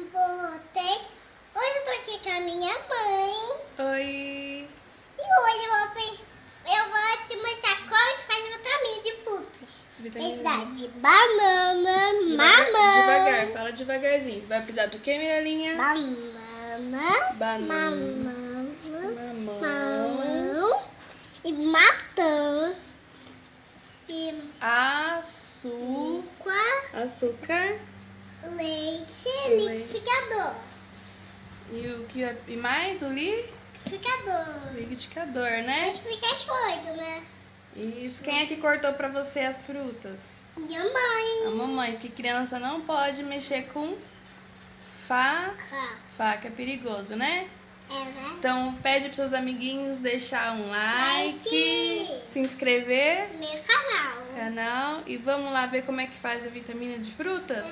vocês. Hoje eu tô aqui com a minha mãe. Oi! E hoje eu vou te mostrar como que faz vitamina de frutas. Precisar de banana, mamão. Devagar, fala devagarzinho. Vai precisar do que, Mirelinha? Banana, Mamão. mamão e maçã. E açúcar. Leite, Leite. liquidificador. E mais o Liquidificador. liquidificador, né? Mas fica choito, né? Isso. Quem é que cortou pra você as frutas? Minha mãe. A mamãe, porque criança não pode mexer com faca, é perigoso, né? É, né? Então pede pros seus amiguinhos deixar um like, se inscrever No meu canal. no canal e vamos lá ver como é que faz a vitamina de frutas?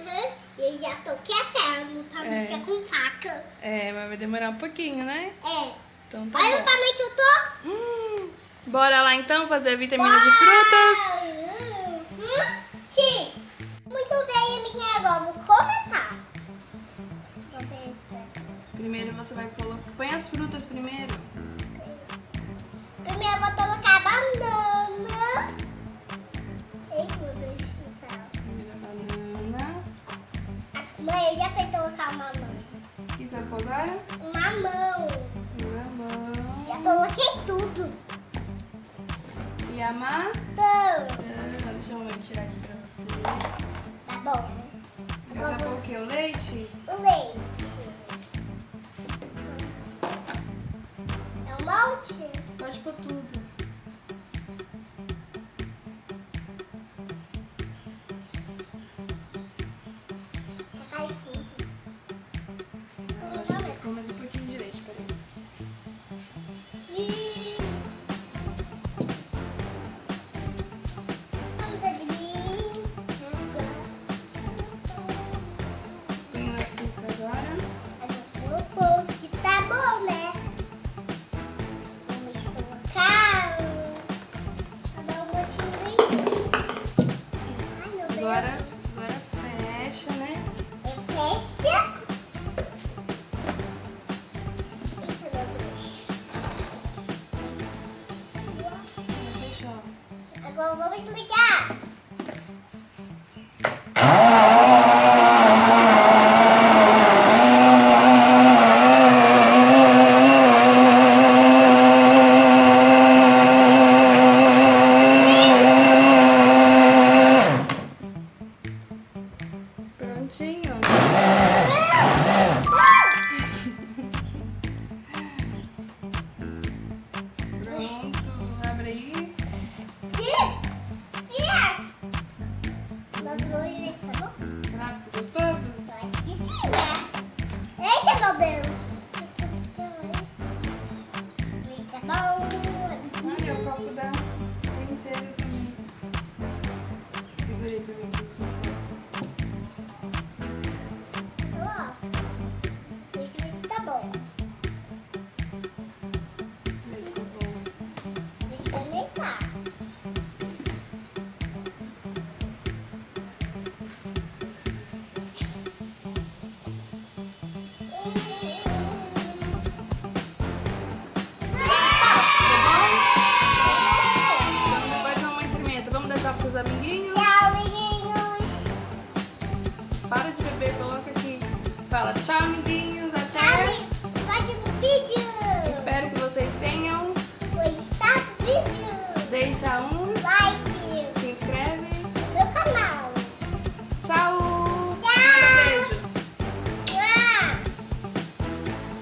Eu já tô quietando pra mexer com faca. É, mas vai demorar um pouquinho, né? É. Então tá Olha o bom. tamanho que eu tô. Bora lá então fazer a vitamina de frutas? Sim. Muito bem, amiguinha. Agora vou comentar. Primeiro você vai colocar. Põe as frutas primeiro. Primeiro eu vou colocar a banana. Ei, meu Deus do céu. Primeiro a banana. Mãe, eu já tentei colocar uma mamão. O que você vai pôr agora? Mamão. Mamão. Já coloquei tudo. E a maçã. Então, Deixa eu tirar aqui pra você. tá bom. Você vai pôr o quê? O leite? O leite. É um monte? Pode pôr tudo. Cai tudo. Deixa eu pôr mais um pouquinho de leite, peraí. Anda de mim. Põe o açúcar agora. Mas eu vou que tá bom, né? Vamos colocar. Vou dar um gotinho bem. Ai, meu Deus. Agora fecha, né? Fecha. Eita, meu Deus. Fechou. Agora vamos ligar. Prontinho. Pronto. Abre aí. Nós vamos ver se tá bom. Ah, ficou gostoso? Eu acho que sim, né? Eita, meu Deus. Vê se tá bom. Olha o copo da princesa também. Segurei pra mim, professor. Ó, deixa eu ver se tá bom. Vê se ficou bom. Vou experimentar. Então depois a mamãe experimenta. Vamos deixar pros seus amiguinhos? Tchau, amiguinhos. Para de beber, coloca aqui. Fala tchau, amiguinhos. Tchau, Até. próximo vídeo. Espero que vocês tenham. Gostar do vídeo. Deixa um